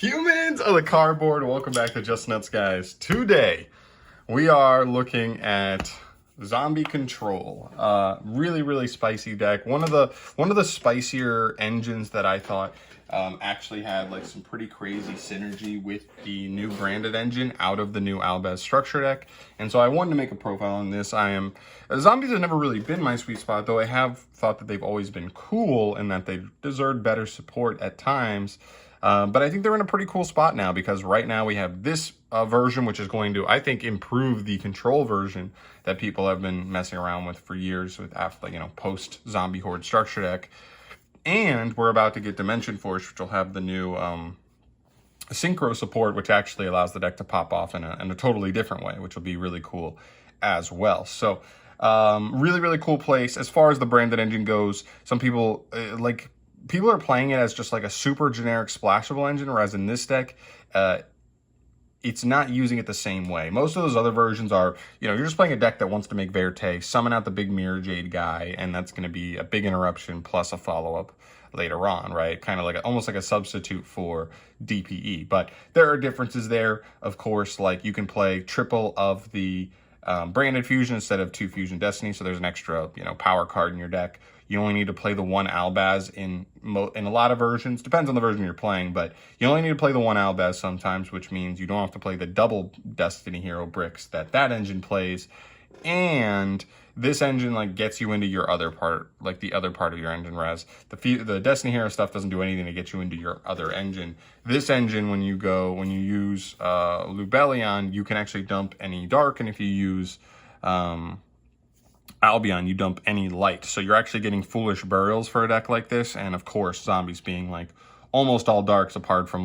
Humans of the cardboard, welcome back to Just Nuts, guys. Today, we are looking at Zombie Control. Really spicy deck. One of the spicier engines that I thought actually had like some pretty crazy synergy with the new branded engine out of the new ALBAZ structure deck. And so I wanted to make a profile on this. Zombies have never really been my sweet spot, though I have thought that they've always been cool and that they deserved better support at times. But I think they're in a pretty cool spot now because right now we have this version, which is going to, I think, improve the control version that people have been messing around with for years with after, post Zombie Horde structure deck. And we're about to get Dimension Force, which will have the new synchro support, which actually allows the deck to pop off in a totally different way, which will be really cool as well. So really cool place. As far as the branded engine goes, some people people are playing it as just like a super generic splashable engine, whereas in this deck, it's not using it the same way. Most of those other versions are, you're just playing a deck that wants to make Verte, summon out the big Mirror Jade guy, and that's going to be a big interruption plus a follow-up later on, right? Kind of like almost like a substitute for DPE. But there are differences there, of course, like you can play triple of the branded fusion instead of 2 fusion destiny, so there's an extra power card in your deck. You only need to play the 1 ALBAZ in a lot of versions. Depends on the version you're playing, but you only need to play the 1 ALBAZ sometimes, which means you don't have to play the double Destiny Hero bricks that engine plays. And this engine gets you into your other part, the other part of your engine, whereas the Destiny Hero stuff doesn't do anything to get you into your other engine. This engine, when you use Lubellion, you can actually dump any dark, and if you use Albion, you dump any light. So you're actually getting Foolish Burials for a deck like this, and of course, zombies being almost all darks apart from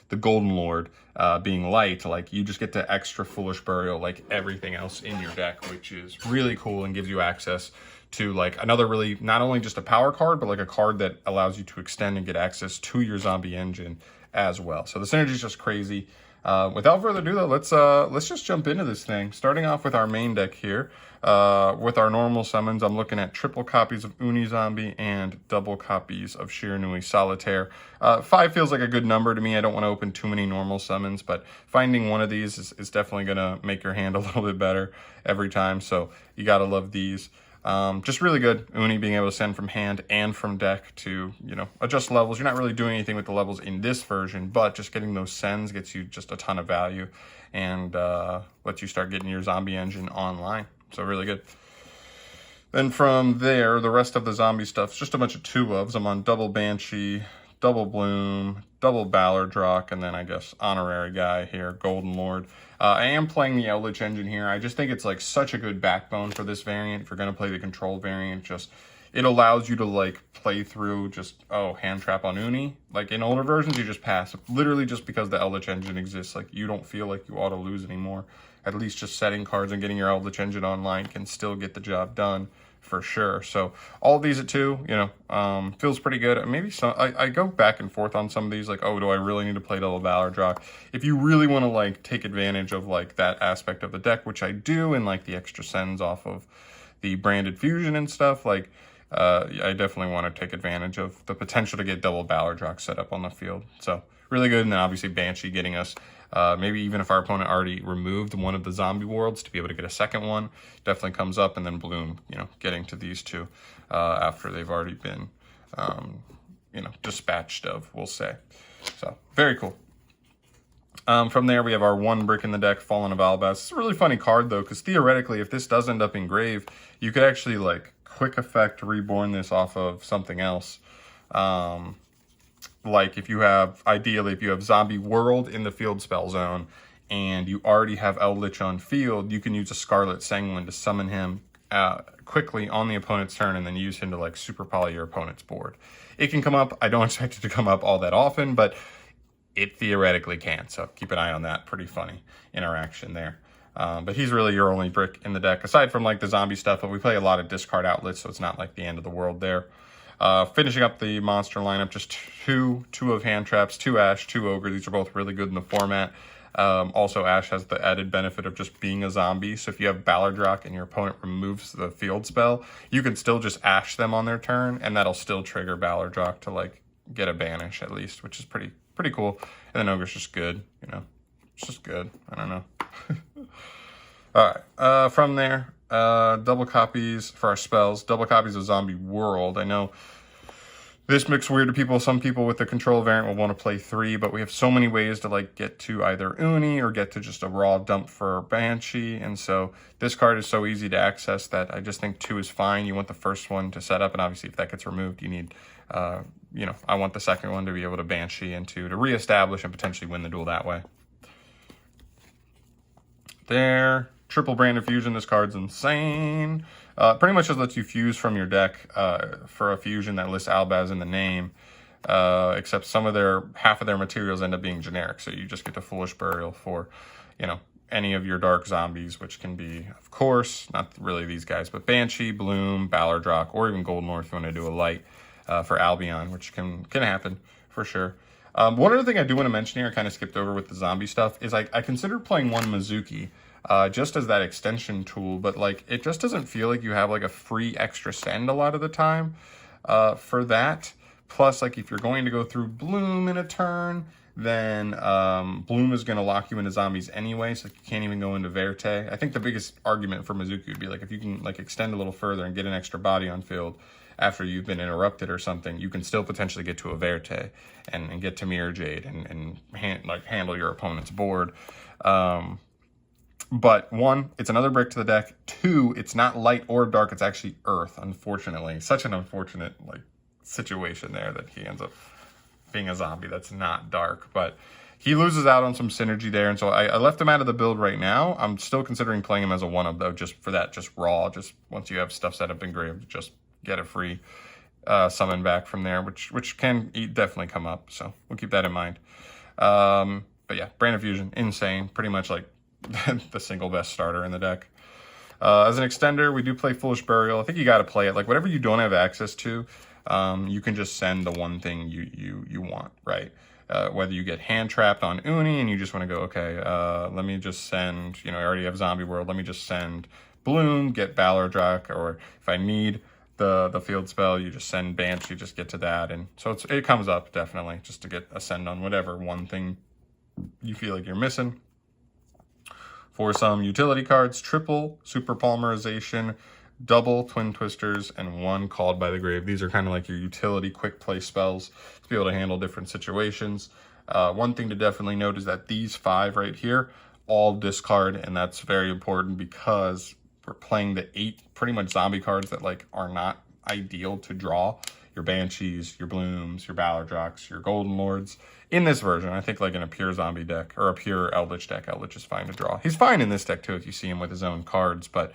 the Golden Lord being light, you just get to extra Foolish Burial like everything else in your deck, which is really cool and gives you access to another really, not only just a power card, but a card that allows you to extend and get access to your zombie engine as well. So the synergy is just crazy. Without further ado, though, let's just jump into this thing. Starting off with our main deck here, with our normal summons, I'm looking at triple copies of Uni Zombie and double copies of Shiranui Solitaire. 5 feels like a good number to me. I don't want to open too many normal summons, but finding one of these is definitely going to make your hand a little bit better every time, so you got to love these. Just really good. Uni being able to send from hand and from deck to, adjust levels. You're not really doing anything with the levels in this version, but just getting those sends gets you just a ton of value and lets you start getting your zombie engine online. So really good. Then from there, the rest of the zombie stuff is just a bunch of 2-ofs. I'm on double Banshee, double Bloom, double Ballardrock, and then I guess honorary guy here, Golden Lord. I am playing the Eldlich engine here. I just think it's such a good backbone for this variant. If you're going to play the control variant, it allows you to play through hand trap on Uni. In older versions, you just pass. Literally just because the Eldlich engine exists, you don't feel like you ought to lose anymore. At least just setting cards and getting your Eldlich engine online can still get the job done for sure. So all of these at 2, feels pretty good. Maybe some, I go back and forth on some of these, oh, do I really need to play double Ballardrock? If you really want to take advantage of that aspect of the deck, which I do, and the extra sends off of the branded fusion and stuff, I definitely want to take advantage of the potential to get double Ballardrock set up on the field. So really good. And then obviously Banshee getting us maybe even if our opponent already removed one of the zombie worlds, to be able to get a second one definitely comes up. And then Bloom, getting to these 2 after they've already been, dispatched of, we'll say. So very cool. From there, we have our 1 brick in the deck, Fallen of ALBAZ. It's a really funny card, though, because theoretically, if this does end up engraved, you could actually, quick effect reborn this off of something else. If you have, ideally, if you have Zombie World in the field spell zone, and you already have Eldlich on field, you can use a Scarlet Sanguine to summon him quickly on the opponent's turn, and then use him to, super poly your opponent's board. It can come up. I don't expect it to come up all that often, but it theoretically can, so keep an eye on that. Pretty funny interaction there. But he's really your only brick in the deck, aside from the zombie stuff, but we play a lot of discard outlets, so it's not the end of the world there. Finishing up the monster lineup, just 2 of hand traps, 2 Ash, 2 Ogre. These are both really good in the format. Also, Ash has the added benefit of just being a zombie, so if you have Ballardrock and your opponent removes the field spell, you can still just Ash them on their turn, and that'll still trigger Ballardrock to get a banish at least, which is pretty pretty cool. And then Ogre's just good, you know. It's just good. I don't know. All right. From there, double copies for our spells. Double copies of Zombie World. I know this makes weird to people. Some people with the control variant will want to play 3, but we have so many ways to like get to either Uni or get to just a raw dump for Banshee. And so this card is so easy to access that I just think 2 is fine. You want the first one to set up, and obviously if that gets removed, you need, you know, I want the second one to be able to Banshee into to reestablish and potentially win the duel that way. There. Triple Brand of Fusion. This card's insane. Pretty much just lets you fuse from your deck for a fusion that lists ALBAZ in the name, except half of their materials end up being generic. So you just get the Foolish Burial for, you know, any of your dark zombies, which can be, of course, not really these guys, but Banshee, Bloom, Ballardrock, or even Golden Lord if you want to do a light for Albion, which can happen for sure. One other thing I do want to mention here, I kind of skipped over with the zombie stuff, is I considered playing one Mizuki just as that extension tool, but like it just doesn't feel like you have like a free extra send a lot of the time for that. Plus, like if you're going to go through Bloom in a turn, then Bloom is going to lock you into zombies anyway, so you can't even go into Verte. I think the biggest argument for Mizuki would be like if you can like extend a little further and get an extra body on field after you've been interrupted or something, you can still potentially get to a Verte and get to Mirror Jade and handle your opponent's board. But 1, it's another brick to the deck. 2, it's not light or dark, it's actually earth, unfortunately. Such an unfortunate like situation there that he ends up being a zombie that's not dark. But he loses out on some synergy there, and so I left him out of the build right now. I'm still considering playing him as a 1-of, though, just for that, just raw. Just once you have stuff set up engraved, just get a free summon back from there, which can definitely come up. So we'll keep that in mind. But yeah, Brand of Fusion, insane. Pretty much like the single best starter in the deck. As an extender, we do play Foolish Burial. I think you got to play it. Like whatever you don't have access to, you can just send the one thing you want, right? Whether you get hand trapped on Uni and you just want to go, okay, let me just send, you know, I already have Zombie World. Let me just send Bloom, get Ballardrock, or if I need the field spell, you just send Banshee, just get to that. And so it comes up definitely just to get a send on whatever one thing you feel like you're missing. For some utility cards, triple Super Polymerization, double Twin Twisters, and 1 Called by the Grave. These are kind of like your utility quick play spells to be able to handle different situations. One thing to definitely note is that these 5 right here all discard, and that's very important because we're playing the 8 pretty much zombie cards that like are not ideal to draw. Your Banshees, your Blooms, your Ballardrocks, your Golden Lords. In this version, I think like in a pure zombie deck or a pure Eldlich deck, Eldlich is fine to draw. He's fine in this deck too if you see him with his own cards, but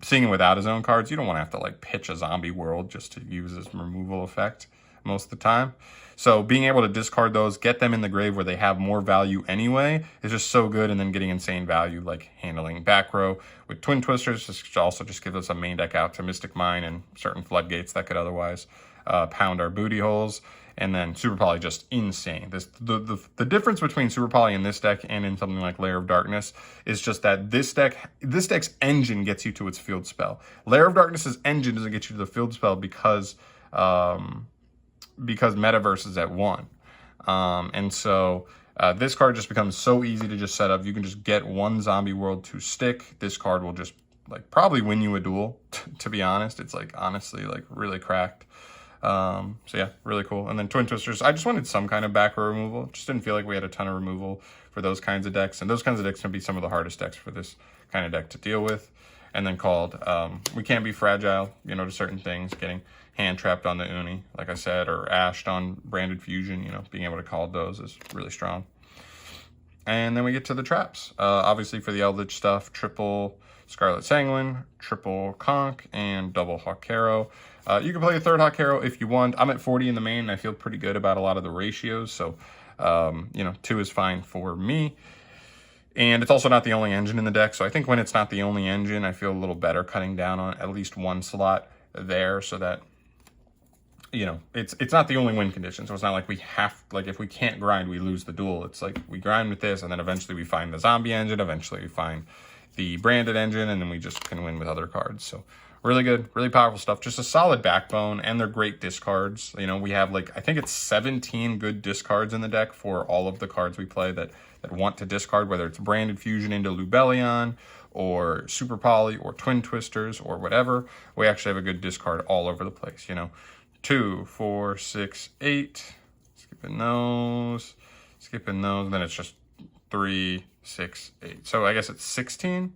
seeing him without his own cards, you don't want to have to like pitch a zombie world just to use his removal effect most of the time. So being able to discard those, get them in the grave where they have more value anyway, is just so good. And then getting insane value like handling back row with Twin Twisters, this also just gives us a main deck out to Mystic Mine and certain floodgates that could otherwise pound our booty holes. And then Super Poly just insane. The difference between Super Poly in this deck and in something like Lair of Darkness is just that this deck's engine gets you to its field spell. Lair of Darkness's engine doesn't get you to the field spell because Metaverse is at 1. And so this card just becomes so easy to just set up. You can just get 1 zombie world to stick. This card will just like probably win you a duel, to be honest. It's like honestly like really cracked. So yeah, really cool. And then Twin Twisters, I just wanted some kind of back row removal. Just didn't feel like we had a ton of removal for those kinds of decks. And those kinds of decks can be some of the hardest decks for this kind of deck to deal with. And then Called, we can't be fragile, you know, to certain things, getting hand trapped on the Uni, like I said, or ashed on Branded Fusion, you know, being able to call those is really strong. And then we get to the traps. Obviously for the Eldlich stuff, triple Scarlet Sanguine, triple Conch, and double Hawkero. You can play a third Hawkero if you want. I'm at 40 in the main, and I feel pretty good about a lot of the ratios, so, you know, 2 is fine for me. And it's also not the only engine in the deck, so I think when it's not the only engine, I feel a little better cutting down on at least 1 slot there so that, you know, it's not the only win condition. So it's not like we have, like if we can't grind, we lose the duel. It's like we grind with this, and then eventually we find the zombie engine, eventually we find the branded engine, and then we just can win with other cards. So really good, really powerful stuff. Just a solid backbone, and they're great discards. You know, we have like, I think it's 17 good discards in the deck for all of the cards we play that want to discard, whether it's Branded Fusion into Lubellion, or Super Poly, or Twin Twisters, or whatever. We actually have a good discard all over the place, you know. 2, 4, 6, 8. Skipping those. And then it's just 3, 6, 8. So I guess it's 16.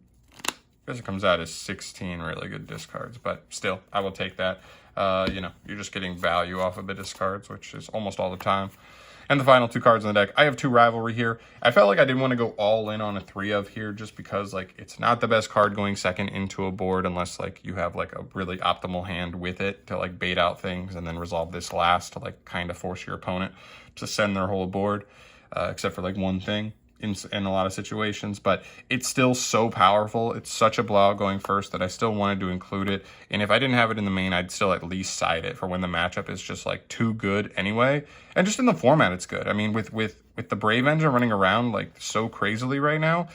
I guess it comes out as 16 really good discards, but still, I will take that. You know, you're just getting value off of the discards, which is almost all the time. And the final 2 cards in the deck, I have 2 Rivalry here. I felt like I didn't want to go all in on a 3 of here just because, like, it's not the best card going second into a board unless, like, you have, like, a really optimal hand with it to, like, bait out things and then resolve this last to, like, kind of force your opponent to send their whole board, except for, like, one thing in a lot of situations. But it's still so powerful. It's such a blowout going first that I still wanted to include it. And if I didn't have it in the main, I'd still at least side it for when the matchup is just, like, too good anyway. And just in the format, it's good. I mean, with the Brave engine running around, like, so crazily right now,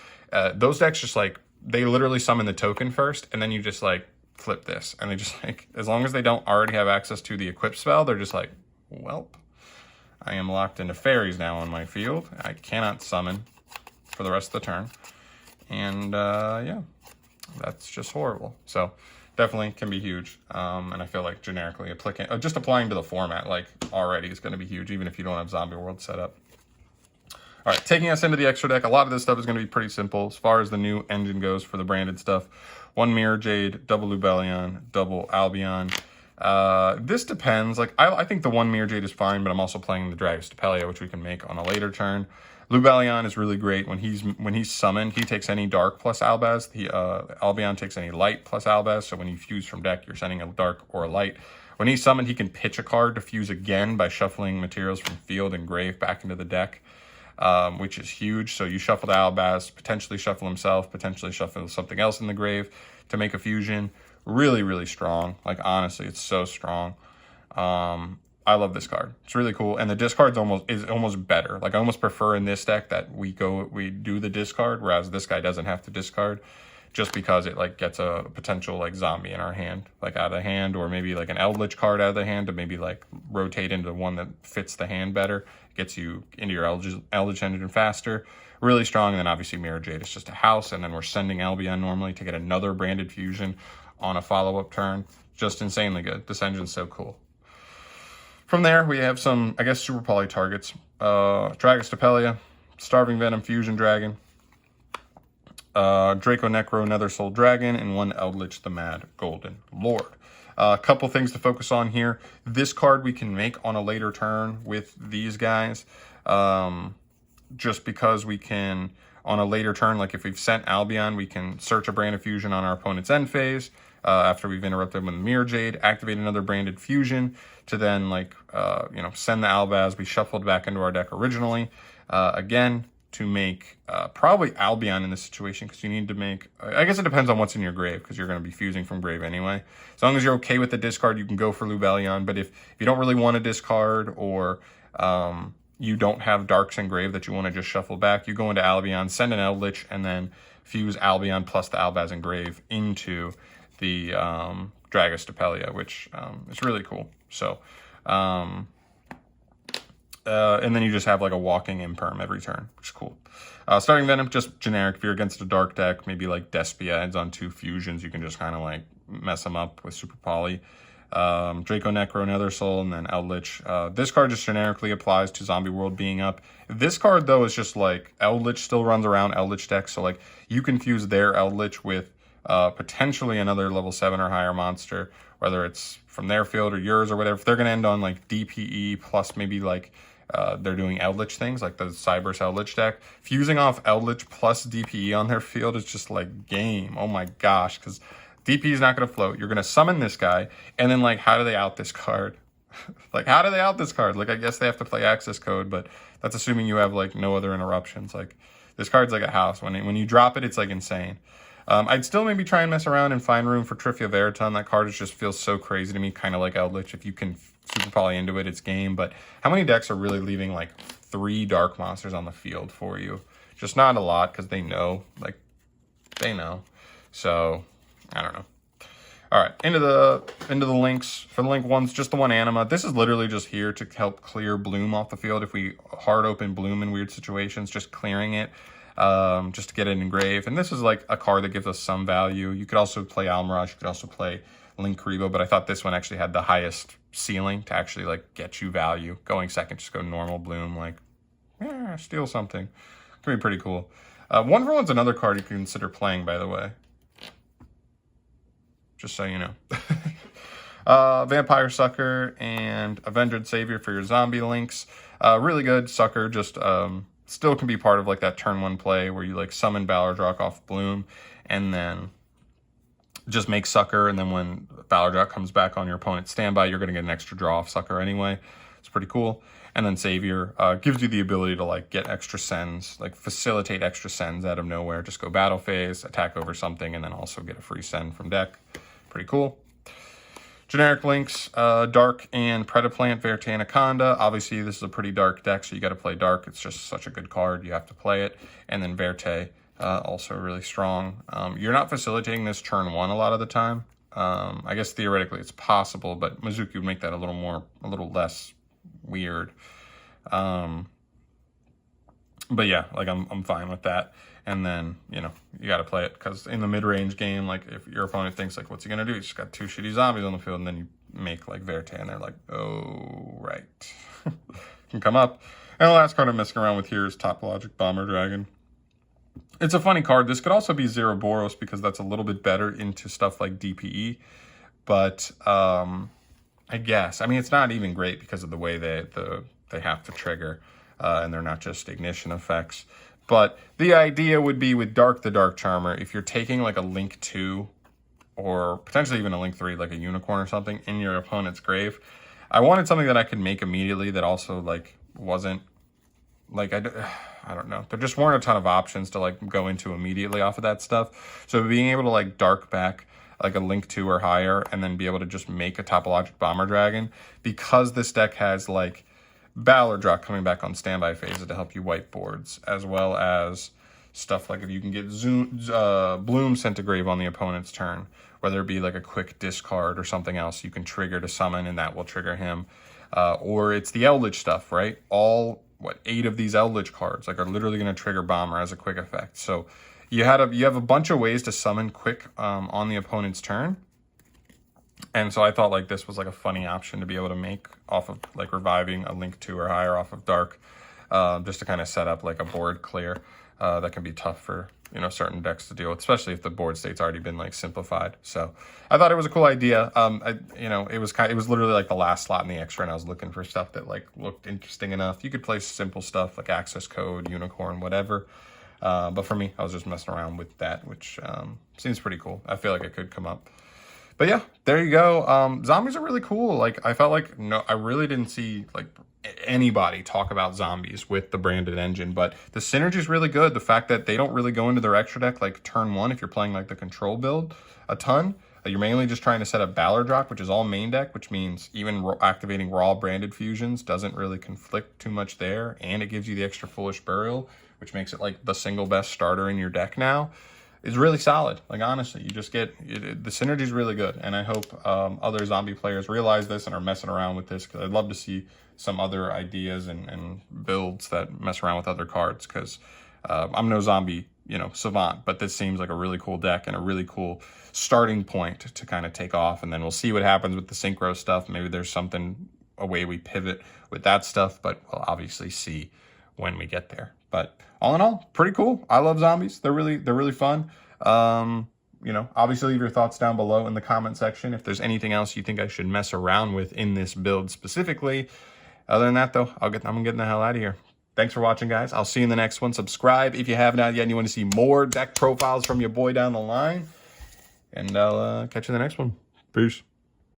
those decks just, like, they literally summon the token first, and then you just, like, flip this. And they just, like, as long as they don't already have access to the equip spell, they're just like, welp, I am locked into fairies now on my field. I cannot summon for the rest of the turn. And, yeah, that's just horrible. So definitely can be huge. And I feel like generically just applying to the format, like, already is going to be huge, even if you don't have Zombie World set up. All right, taking us into the extra deck, a lot of this stuff is going to be pretty simple as far as the new engine goes for the branded stuff. 1 Mirror Jade, double Lubellion, double Albion. This depends. Like, I think the 1 Mirror Jade is fine, but I'm also playing the Dragus Stapelia, which we can make on a later turn. Lubellion is really great. When he's summoned, he takes any dark plus Albaz. Albion takes any light plus Albaz. So when you fuse from deck, you're sending a dark or a light. When he's summoned, he can pitch a card to fuse again by shuffling materials from field and grave back into the deck, which is huge. So you shuffle the Albaz, potentially shuffle himself, potentially shuffle something else in the grave to make a fusion. Really, really strong. Like, honestly, it's so strong. I love this card. It's really cool. And the discard's almost better. Like, I almost prefer in this deck that we do the discard, whereas this guy doesn't have to discard, just because it, like, gets a potential, like, zombie in our hand, like, out of the hand, or maybe like an Eldlich card out of the hand to maybe, like, rotate into one that fits the hand better. It gets you into your Eldlich engine faster. Really strong. And then obviously Mirror Jade is just a house, and then we're sending Albion normally to get another branded fusion on a follow-up turn. Just insanely good. This engine's so cool. From there, we have some, I guess, Super Poly targets. Dragus Stapelia, Starving Venom Fusion Dragon, Draco Necro Nether Soul Dragon, and 1 Eldlich the Mad Golden Lord. A couple things to focus on here. This card we can make on a later turn with these guys, just because we can, on a later turn, like if we've sent Albion, we can search a Branded Fusion on our opponent's end phase, after we've interrupted them with Mirror Jade, activate another Branded Fusion to then, like, you know, send the Albaz we shuffled back into our deck originally, again, to make probably Albion in this situation, because you need to make, I guess it depends on what's in your grave, because you're going to be fusing from grave anyway. As long as you're okay with the discard, you can go for Lubellion, but if you don't really want to discard, or you don't have darks in grave that you want to just shuffle back, you go into Albion, send an Eldlich, and then fuse Albion plus the Albaz in grave into the Dragus Stapelia, which is really cool. So, and then you just have like a walking imperm every turn, which is cool. Starting Venom, just generic. If you're against a dark deck, maybe like Despia adds on 2 fusions, you can just kind of like mess them up with Super Poly. Draco Necro, Nether Soul, and then Eldlich. This card just generically applies to Zombie World being up. This card, though, is just like Eldlich still runs around Eldlich decks, so like you can fuse their Eldlich with potentially another level 7 or higher monster, whether it's from their field or yours or whatever. If they're going to end on like DPE plus maybe like they're doing Eldlich things, like the Cyberse Eldlich deck, fusing off Eldlich plus DPE on their field is just like game. Oh my gosh, because DP is not going to float. You're going to summon this guy, and then, like, how do they out this card? Like, how do they out this card? Like, I guess they have to play access code, but that's assuming you have, like, no other interruptions. Like, this card's like a house. When you drop it, it's, like, insane. I'd still maybe try and mess around and find room for Trifia Veriton. That card just feels so crazy to me, kind of like Eldlich. If you can Super Poly into it, it's game. But how many decks are really leaving, like, 3 dark monsters on the field for you? Just not a lot, because they know. Like, they know. So I don't know. All right, into the links. For the link one's just the one anima. This is literally just here to help clear Bloom off the field. If we hard open Bloom in weird situations, just clearing it, just to get it engraved. And this is like a card that gives us some value. You could also play Almirage, you could also play Link Karibo, but I thought this one actually had the highest ceiling to actually like get you value. Going second, just go normal Bloom, like, steal something. Could be pretty cool. 1-for-1's another card you can consider playing, by the way. Just so you know. Vampire Sucker and Avenged Savior for your zombie links. Really good. Sucker just still can be part of like that turn 1 play where you like summon Ballardrock off Bloom and then just make Sucker, and then when Ballardrock comes back on your opponent's standby, you're going to get an extra draw off Sucker anyway. It's pretty cool. And then Savior gives you the ability to like get extra sends, like facilitate extra sends out of nowhere. Just go battle phase, attack over something, and then also get a free send from deck. Pretty cool. Generic links, Dark and Predaplant, Verte Anaconda. Obviously, this is a pretty dark deck, so you got to play Dark. It's just such a good card. You have to play it. And then Verte, also really strong. You're not facilitating this turn 1 a lot of the time. I guess theoretically it's possible, but Mizuki would make that a little less weird. But yeah, like I'm fine with that. And then, you know, you got to play it because in the mid-range game, like if your opponent thinks like, what's he going to do? He's just got 2 shitty zombies on the field, and then you make like Verte and they're like, oh, right. Can come up. And the last card I'm messing around with here is Topologic Bomber Dragon. It's a funny card. This could also be Zero Boros because that's a little bit better into stuff like DPE. But I guess, I mean, it's not even great because of the way they have to trigger, and they're not just ignition effects. But the idea would be with Dark the Dark Charmer, if you're taking like a Link 2 or potentially even a Link 3, like a Unicorn or something, in your opponent's grave, I wanted something that I could make immediately that also like wasn't like, I don't know. There just weren't a ton of options to like go into immediately off of that stuff. So being able to like Dark back like a Link 2 or higher and then be able to just make a Topologic Bomber Dragon, because this deck has like Ballardrock coming back on standby phases to help you wipe boards, as well as stuff like if you can get Bloom sent to grave on the opponent's turn, whether it be like a quick discard or something else you can trigger to summon and that will trigger him. Or it's the Eldlich stuff, right? All, 8 of these Eldlich cards like are literally going to trigger Bomber as a quick effect. So you have a bunch of ways to summon quick on the opponent's turn. And so I thought like this was like a funny option to be able to make off of like reviving a Link 2 or higher off of Dark, just to kind of set up like a board clear that can be tough for, you know, certain decks to deal with, especially if the board state's already been like simplified. So I thought it was a cool idea. It was literally like the last slot in the extra, and I was looking for stuff that like looked interesting enough. You could play simple stuff like Access Code, Unicorn, whatever. But for me, I was just messing around with that, which seems pretty cool. I feel like it could come up. But yeah, there you go. Zombies are really cool. Like I felt like I really didn't see like anybody talk about zombies with the branded engine, but the synergy is really good. The fact that they don't really go into their extra deck like turn 1 if you're playing like the control build a ton. You're mainly just trying to set up Ballardrock, which is all main deck, which means even activating raw branded fusions doesn't really conflict too much there, and it gives you the extra Foolish Burial, which makes it like the single best starter in your deck now. Is really solid. Like honestly, you just get the synergy is really good, and I hope other zombie players realize this and are messing around with this, because I'd love to see some other ideas and builds that mess around with other cards, because I'm no zombie, you know, savant, but this seems like a really cool deck and a really cool starting point to kind of take off, and then we'll see what happens with the synchro stuff. Maybe there's a way we pivot with that stuff, but we'll obviously see when we get there. But all in all, pretty cool. I love zombies. They're really fun. You know, obviously leave your thoughts down below in the comment section if there's anything else you think I should mess around with in this build specifically. Other than that though, I'm getting the hell out of here. Thanks for watching, guys. I'll see you in the next one. Subscribe if you have not yet and you want to see more deck profiles from your boy down the line. And I'll catch you in the next one. Peace.